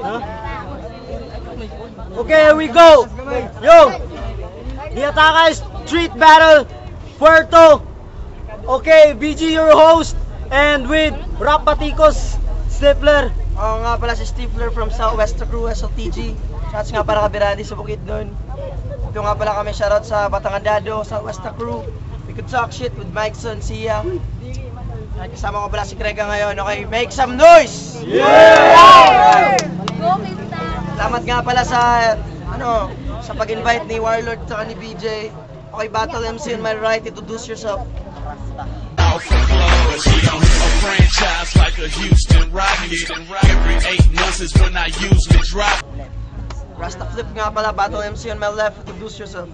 Huh? Okay, here we go. Yo, the Ataka Street Battle Puerto. Okay, BG your host, and with Rap Batikos, Stifler. Oo nga pala si Stifler from Southwest Crew, SLTG. Shoutouts nga pala kabiradi sa bukid doon. Ito nga pala kami, shoutout sa Batangandado, Southwest Crew. We could talk shit with Mikeson, Sia. At kasama ko pala si Krega ngayon. Okay, make some noise! Yeah! Salamat nga pala sa sa pag-invite ni Warlord at ni BJ. Okay, Battle MC on my right, introduce yourself. We don't hit a franchise like a Houston Rockets. Every 8 months is when I usually drop. Rasta Flip nga pala, Battle MC on my left, introduce yourself.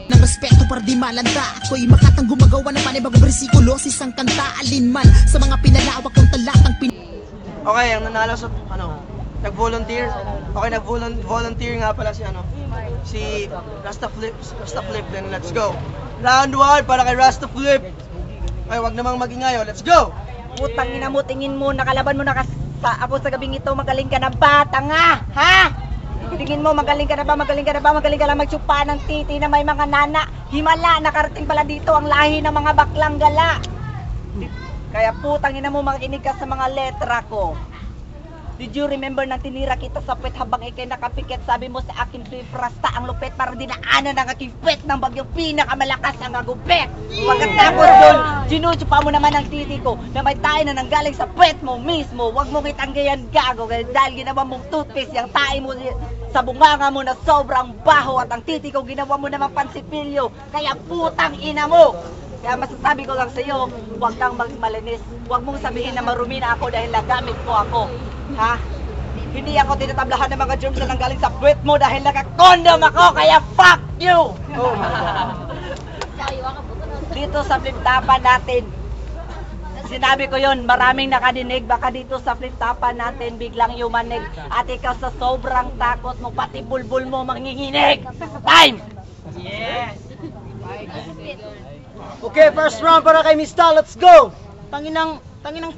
Nang respeto para di malanda, ako'y makatang gumagawa ng panibagong bersikulo, isang kanta alinman sa mga pinalawak kong talatang Okay, ang nanalo sa nag-volunteer. Okay, nag-volunteer nga pala si Rasta Flip. Then let's go. Round 1 para kay Rasta Flip. Okay, wag namang magingay, let's go. Putang ina mo, tingin mo, nakalaban mo na ako sa gabing ito, magaling ka na ba, tanga? Ha? Tingin mo, magaling ka na ba, magaling ka lang magtsupa ng titi na may mga nana. Himala, nakarating pala dito ang lahi ng mga baklang gala. Kaya putang ina mo, makinig ka sa mga letra ko. Did you remember nang tinira kita sa puwet habang ikay nakapikit? Sabi mo sa akin, Beef Rasta ang lupet para dinaanan ng aking puwet ng bagyong pinakamalakas ang agupet. Pagkatapos doon, ginuchupa mo naman ang titi ko na may tayo na nanggaling sa puwet mo mismo. Huwag mong itanggayan gago dahil ginawa mong toothpaste yung tayo mo sa bunganga mo na sobrang baho at ang titi ko ginawa mo naman pansipilyo. Kaya putang ina mo! Kaya masasabi ko lang sa iyo, huwag kang magmalinis. Huwag mong sabihin na marumi na ako dahil nagamit mo ako. Ha? Hindi ako tinatablahan ng mga germs na nanggaling sa puwet mo dahil naka-condom ako, kaya fuck you! Oh. Dito sa flip-tapan natin, sinabi ko yon, maraming nakadinig, baka dito sa flip-tapan natin biglang yumanig at ikaw sa sobrang takot mo, pati bulbul mo manginginig! Time! Yes! Okay, first round para kay Mista, let's go! Tanginang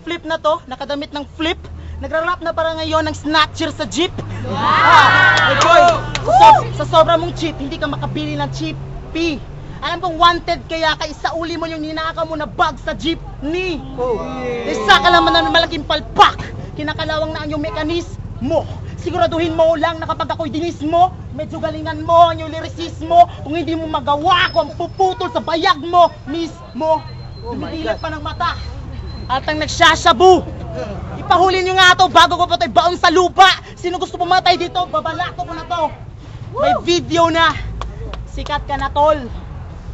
flip na to, nakadamit ng flip. Nagra-rap na para ngayon ng snatcher sa jeep. Wow! Boy, sa sobra mong cheap, hindi ka makabili ng cheap P. Alam kong wanted kaya isauli mo yung ninaka mo na bag sa jeepney. Isa ka lang man ng malaking palpak. Kinakalawang na ang yung mekanismo. Siguraduhin mo lang na kapag ako'y dinis mo, medyo galingan mo ang yung lyricismo. Kung hindi mo magawa ko ang puputol sa bayag mo mismo. Dumidilat pa ng mata at ang nagsasyabu. Ipahuli nyo nga to bago ko pa ito'y baon sa lupa. Sino gusto pumatay dito, babalato ko na to. May video na. Sikat ka na, tol.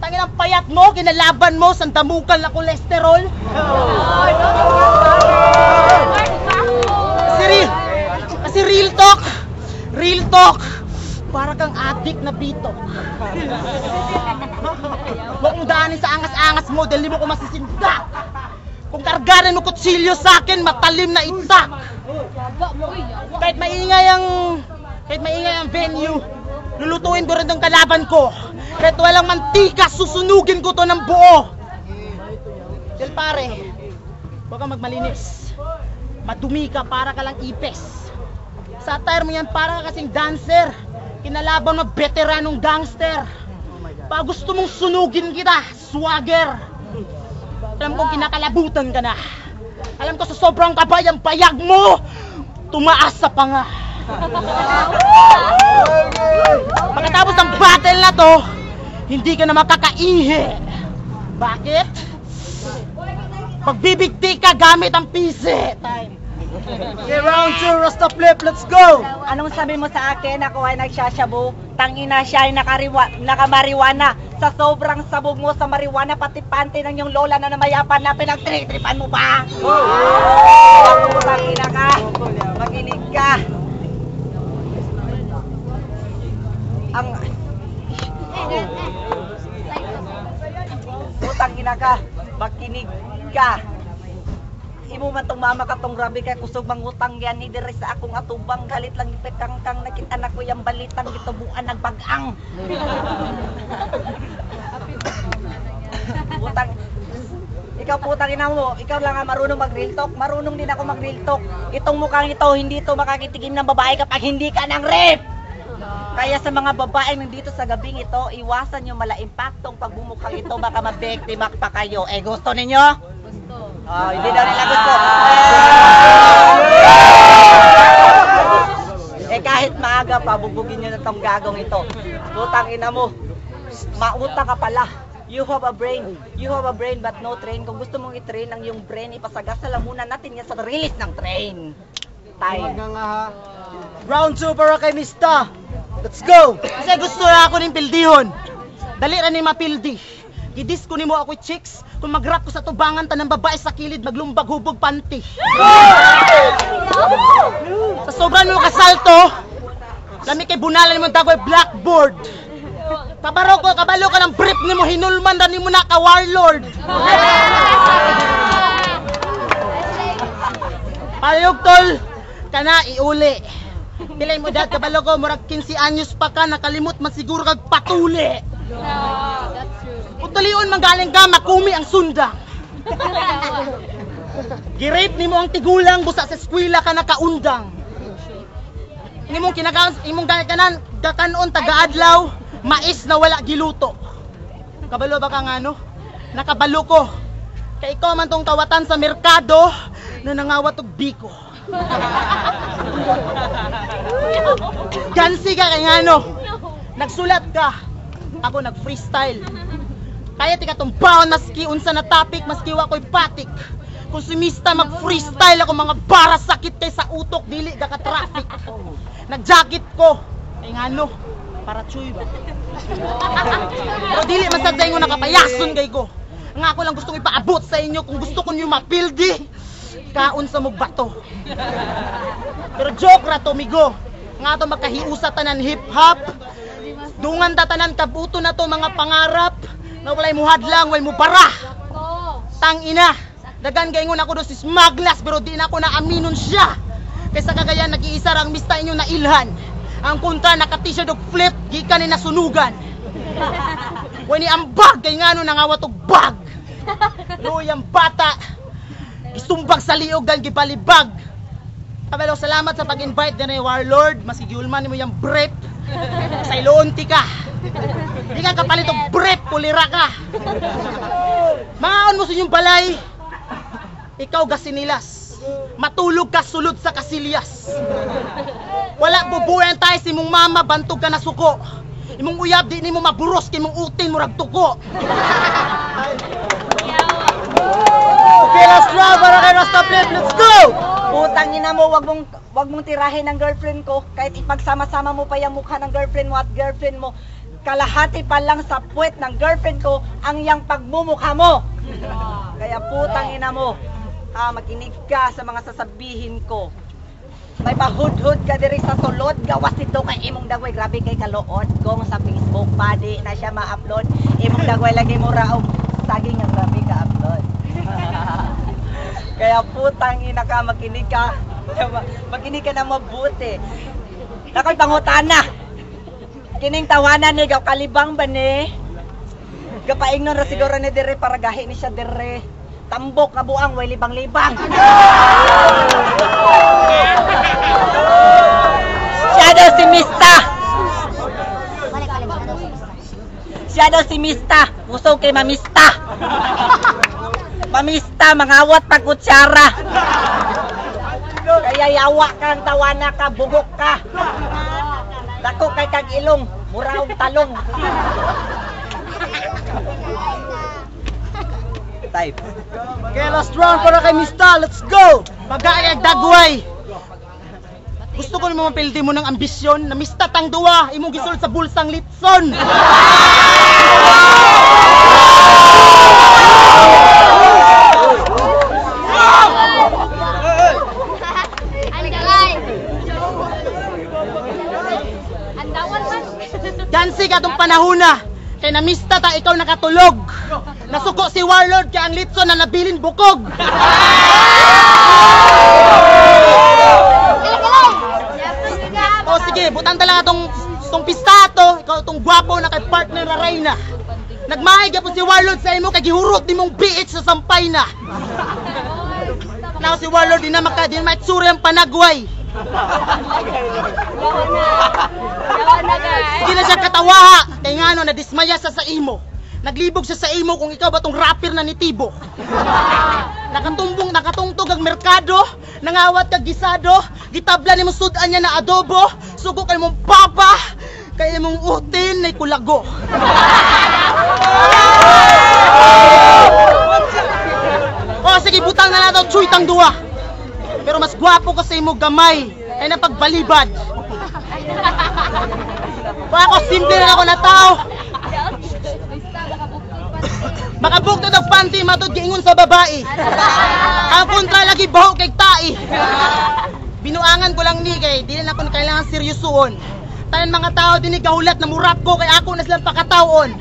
Tangin ang payat mo, kinalaban mo, sandamukan na kolesterol. Kasi real talk. Para kang addict na bito. Huwag mong daanin sa angas-angas mo dahil di mo ko masisindak. Kung kargaran mo kutsilyo sa akin, matalim na itak. Kahit maingay ang venue, lulutuin ko rin ng kalaban ko. Kahit walang mantika, susunugin ko to ng buo. Dahil pare, huwag kang magmalinis. Madumi ka, para ka lang ipes. Sa attire mo yan, para ka kasing dancer. Kinalaban mo veteranong gangster. Pa gusto mong sunugin kita, swagger. Alam kong kinakalabutan ka na. Alam ko sa sobrang kabay ang bayag mo, tumaas sa panga. Pagkatapos ng battle na to, hindi ka na makakaihi. Bakit? Pagbibigti ka gamit ang pisi. Time. Okay, round 2, Rasta Flip, let's go! Anong sabi mo sa akin? Ako ay nagsasyabu. Tangina siya ay nakamariwana. Sa sobrang sabog mo sa mariwana, pati panty ng yung lola na namayapan na pinagtritripan mo ba? Tangina ka. Makinig ka. Tangina ka. Makinig ka. Imo man tong mama ka tong grabe kay kusog mangutang yan ni dire sa akong atubang galit lang ipekangkang nakita na ko yang balitang gitubuan Ikaw putang ina mo, ikaw lang ang marunong mag-real talk. Marunong din ako mag-real talk. Itong mukhang ito, hindi ito makakitigim ng babae kapag hindi ka ng rape. Kaya sa mga babae nandito sa gabing ito, iwasan yung mala-impactong pagbumukhang ito, baka mabektimak pa kayo. Eh, gusto ninyo? Gusto. Oh, hindi daw nila gusto. Eh, kahit maaga pa, bubugin nyo na tong gagong ito. Putang ina mo, mauta ka pala. You have a brain but no train. Kung gusto mong i-train ang iyong brain, ipasagasa lang muna natin yan sa release ng train. Time. Round 2 para kay Mista. Let's go! Kasi gusto na ako ng pildihon. Dali ra ni mapildi. Gidis ko nimo ako chicks. Kung mag-rap ko sa tubangan tanang babae sa kilid maglumbag hubog panty. Sa sobrang mo kasalto, lami kay bunalan mo dagoy blackboard. Kabalo ka ng brief nimo hinulman ra nimo na ka warlord. Payog tol, kana iuli. Pilay mo dad kabalo ko murag 15 anyos pa ka nakalimot man siguro kag patuli. Utalion manggaling ka makumi ang sundang. Girate nimo ang tigulang busa sa eskwela ka nakaundang. Nimong kinakaon imong kanan gakanon taga-adlaw. Mais na wala giluto. Kabalo ba ka nga no? Nakabalo ko. Kay ikaw man tong kawatan sa merkado na nangawat og biko. Gansi ka kay nga no? Nagsulat ka. Ako nag-freestyle. Kaya tika tong baon maski unsa na topic maski wa ko'y patik. Kung sumista mag-freestyle ako mga bara sakit kay sa utok dili ka traffic. Nag-jacket ko. Kay nga no? Para chuy ba? Pero dili masadsay ko nakapayason kay ko. Nga ako lang gustong ipaabot sa inyo kung gusto ko nyo mapildi. Kaon sa mong bato. Pero joke ra to migo. Nga to magkahiusa tanan hip-hop. Dungan tatanan kabuto na to mga pangarap. Na walay muhadlang, walay mo bara. Tang ina. Dagan gaingon ako do si Smaglas pero di na ako na aminon siya. Kaysa kagayan nag-iisa rang mista inyo na ilhan. Ang kontra naka-t-shirt og flip, gikan ni nasunugan. Wani ang bag, kay ngano nangawat og bag. Luoy ang bata, isumbag sa liog gan gibalibag. Kabalo, salamat sa pag-invite din ni Warlord. Masigiulman mo yung brief. Sa iloonti ka. Di ka kapalit og brief, pulira ka. Maon mo sa inyong balay. Ikaw gasinilas. Matulog ka sulod sa kasilyas. Wala bubuyan tayo si mong mama bantog ka na suko. Imong uyab di nimo maburos kay mong utin murag tuko. Okay, last round para kay Rasta Flip. Let's go! Putang ina mo, wag mong tirahin ang girlfriend ko. Kahit ipagsama-sama mo pa yung mukha ng girlfriend mo at girlfriend mo, kalahati pa lang sa puwet ng girlfriend ko ang yang pagmumukha mo. Kaya putang ina mo, makinig ka sa mga sasabihin ko. May pahudhud ka diri sa sulod, gawas ito kay imong dagway, grabe kay kaluod. Kung sa Facebook pa di na siya ma-upload, imong dagway lagi mo raog saging ang grabe ka upload. Kaya putang ina ka, makinig ka. Makinig ka na mabuti. Nakoy pangutana. Kining tawanan ni gaw kalibang ba ni? Gapaingnon ra siguro ni dire para gahi ni siya dire. Tambok na buang, way libang-libang. Siya daw si Mista. Siya daw si Mista. Puso kay Mamista. Mamista, mangawat pag kutsara. Kaya yawa kang tawana ka, bugok ka. Dako kay kag ilong, muraog talong. Type. Okay, last round para kay Mista. Let's go! Pagkaayag dagway. Gusto ko naman mapildi mo ng ambisyon na mista tang duwa, imong gisulod sa bulsang litson. Gansi ka tong panahuna, kay namista ta ikaw nakatulog. Nasuko si Warlord kay ang litson na nabilin bukog. O sige, butang talaga tong pistato, ikaw tong gwapo na kay partner na Reyna. Nagmahig po si Warlord sa imo kay gihurot ni mong biit sa sampay na. Now si Warlord di na maitsuri ang panagway. Hindi na siya katawaha. Kaya nga no, nadismaya sa imo. Naglibog siya sa imo kung ikaw ba tong rapper na ni Tibo. Nakatungtog ang merkado, nangawat kag gisado, gitabla ni mo sudan niya na adobo, sugo kay mong papa, kay mong utin na kulago. Oh, sige, butang na nato, chuitang duwa. Pero mas gwapo ka sa imo gamay, ay napagbalibad. Pa ako, simple na ako na tao. Makabukto ng panty, matod giingon sa babae. Ang kontra lagi baho kay tai. Binuangan ko lang ni kay, di na ako kailangan seryosoon. Tanan mga tao din gahulat na murap ko kay ako na silang pakataon.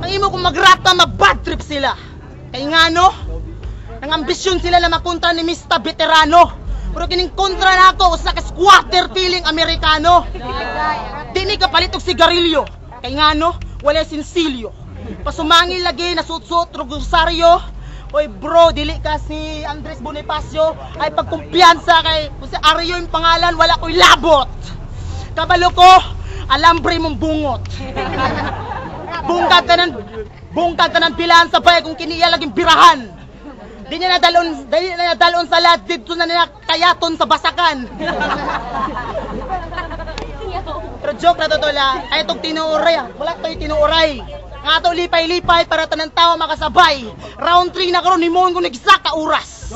Ang imo kung mag-rap ka, mag-bad trip sila. Kay nga no, nang ambisyon sila na makontra ni Mr. Veterano. Pero kining kontra na ako sa squatter feeling Amerikano. Di ni kapalit og sigarilyo. Kay nga no, wala sinsilyo. Pasumangil lagi na suot-suot rosaryo. Oy bro, dili ka si Andres Bonifacio. Ay pagkumpiyansa kay kung si Aryo yung pangalan, wala ko'y labot. Kabalo ko, alambre mong bungot. Bungkag ka ng bilahan sa bahay kung kiniya laging birahan. Di niya nadalon sa lahat, dito na niya kayaton sa basakan. Pero joke na totoo lang, ay itong tinuuray, wala ito'y tinuuray. Nga ito lipay-lipay para tanang tao makasabay. Round 3 na karon himon kung nagsa ka oras.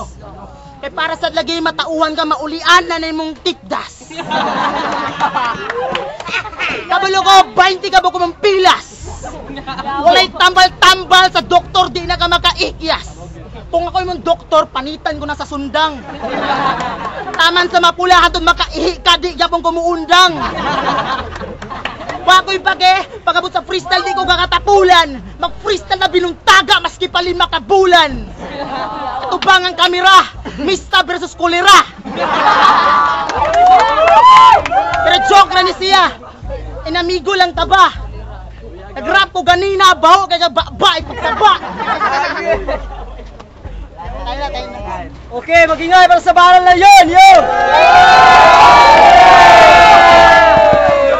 Kay para sa lagi matauhan ka, maulian na na mong tikdas. Kabalo ko, 20 ka ba kumang pilas. Walay tambal-tambal sa doktor, di na ka makaikyas. Kung ako yung doktor, panitan ko na sa sundang. Taman sa mapulahan doon makaihi ka, di yapong kumuundang. Bakoy page, pagabot sa freestyle di ko kakatapulan. Mag-freestyle na binuntaga maski pa 5 kabulan. Katubang ang kamera, Mista versus Kolera. Pero joke na ni siya, inamigo lang taba. Nag-rap ko ganina, baho kaya ba ipagtaba. Okay, mag-ingay para sa baral na yun! Yo!